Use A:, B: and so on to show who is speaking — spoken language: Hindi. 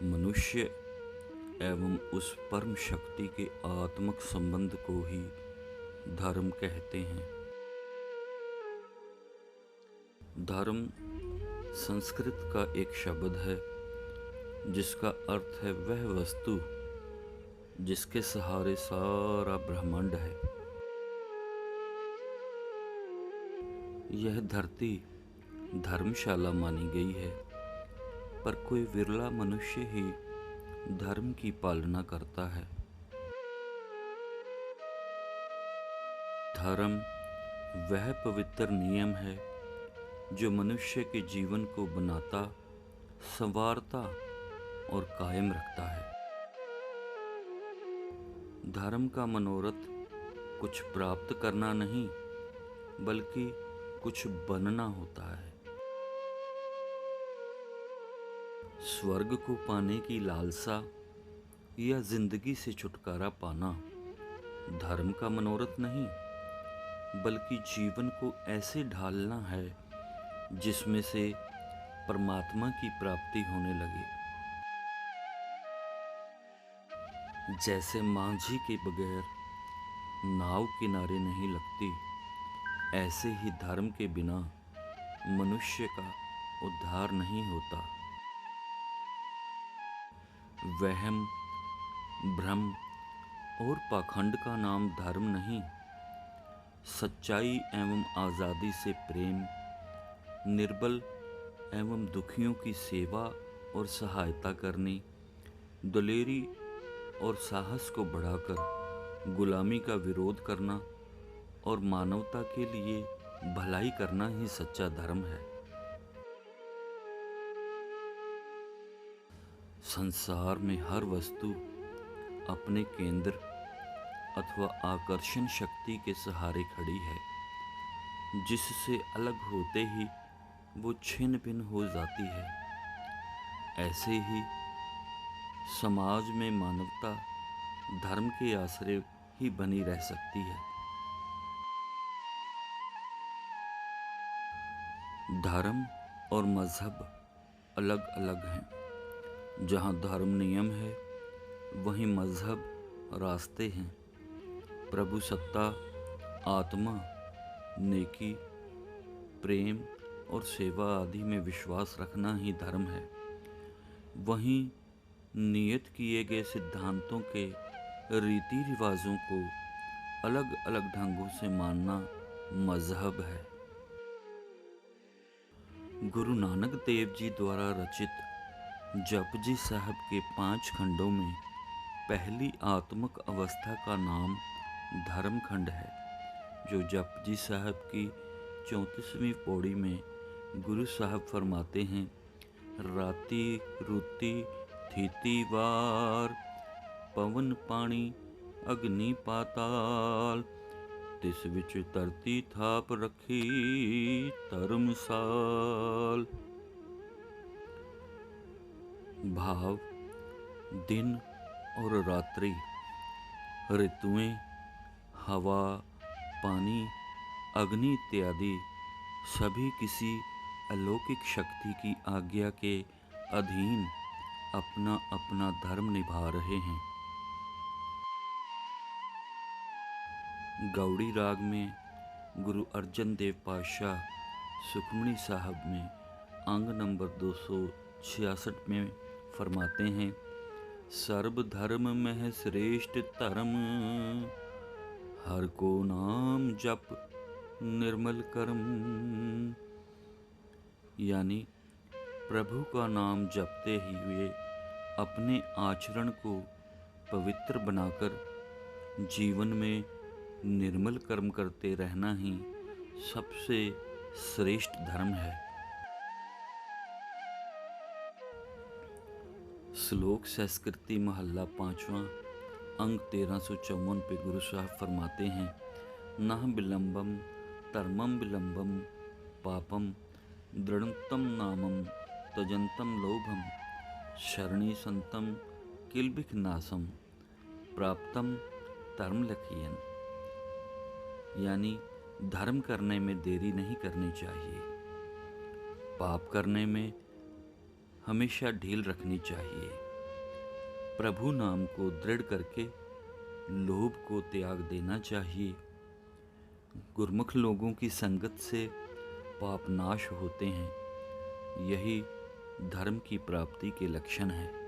A: मनुष्य एवं उस परम शक्ति के आत्मक संबंध को ही धर्म कहते हैं। धर्म संस्कृत का एक शब्द है जिसका अर्थ है वह वस्तु जिसके सहारे सारा ब्रह्मांड है। यह धरती धर्मशाला मानी गई है, पर कोई विरला मनुष्य ही धर्म की पालना करता है। धर्म वह पवित्र नियम है जो मनुष्य के जीवन को बनाता, संवारता और कायम रखता है। धर्म का मनोरथ कुछ प्राप्त करना नहीं, बल्कि कुछ बनना होता है। स्वर्ग को पाने की लालसा या जिंदगी से छुटकारा पाना धर्म का मनोरथ नहीं, बल्कि जीवन को ऐसे ढालना है जिसमें से परमात्मा की प्राप्ति होने लगे। जैसे मांझी के बगैर नाव किनारे नहीं लगती, ऐसे ही धर्म के बिना मनुष्य का उद्धार नहीं होता। वहम, भ्रम और पाखंड का नाम धर्म नहीं। सच्चाई एवं आज़ादी से प्रेम, निर्बल एवं दुखियों की सेवा और सहायता करनी, दलेरी और साहस को बढ़ाकर गुलामी का विरोध करना और मानवता के लिए भलाई करना ही सच्चा धर्म है। संसार में हर वस्तु अपने केंद्र अथवा आकर्षण शक्ति के सहारे खड़ी है, जिससे अलग होते ही वो छिन्न भिन्न हो जाती है। ऐसे ही समाज में मानवता धर्म के आश्रय ही बनी रह सकती है। धर्म और मजहब अलग अलग हैं। जहाँ धर्म नियम है, वहीं मजहब रास्ते हैं। प्रभु सत्ता, आत्मा, नेकी, प्रेम और सेवा आदि में विश्वास रखना ही धर्म है। वहीं नियत किए गए सिद्धांतों के रीति रिवाजों को अलग अलग ढंगों से मानना मजहब है। गुरु नानक देव जी द्वारा रचित जपजी साहब के 5 खंडों में पहली आत्मक अवस्था का नाम धर्म खंड है, जो जपजी साहब की 34वीं पौड़ी में गुरु साहब फरमाते हैं, राती रुती थीती वार, पवन पानी अग्नि पाताल, तिस विच धरती थाप रखी धर्मसाल। भाव दिन और रात्रि, ऋतुएं, हवा, पानी, अग्नि इत्यादि सभी किसी अलौकिक शक्ति की आज्ञा के अधीन अपना अपना धर्म निभा रहे हैं। गौड़ी राग में गुरु अर्जन देव पातशाह सुखमणी साहब में अंग नंबर 266 में फरमाते हैं, सर्व धर्म में श्रेष्ठ धर्म, हर को नाम जप निर्मल कर्म। यानी प्रभु का नाम जपते ही वे अपने आचरण को पवित्र बनाकर जीवन में निर्मल कर्म करते रहना ही सबसे श्रेष्ठ धर्म है। श्लोक संस्कृति महल्ला 5वां अंग 1354 पे गुरु साहब फरमाते हैं, नह विलंबम धर्मम विलंबम पापम दृढ़तम नामम तजंतम लोभम शरणी संतम किलबिख नासम प्राप्तम धर्म लखियन। यानी धर्म करने में देरी नहीं करनी चाहिए, पाप करने में हमेशा ढील रखनी चाहिए। प्रभु नाम को दृढ़ करके लोभ को त्याग देना चाहिए। गुरमुख लोगों की संगत से पाप नाश होते हैं। यही धर्म की प्राप्ति के लक्षण है।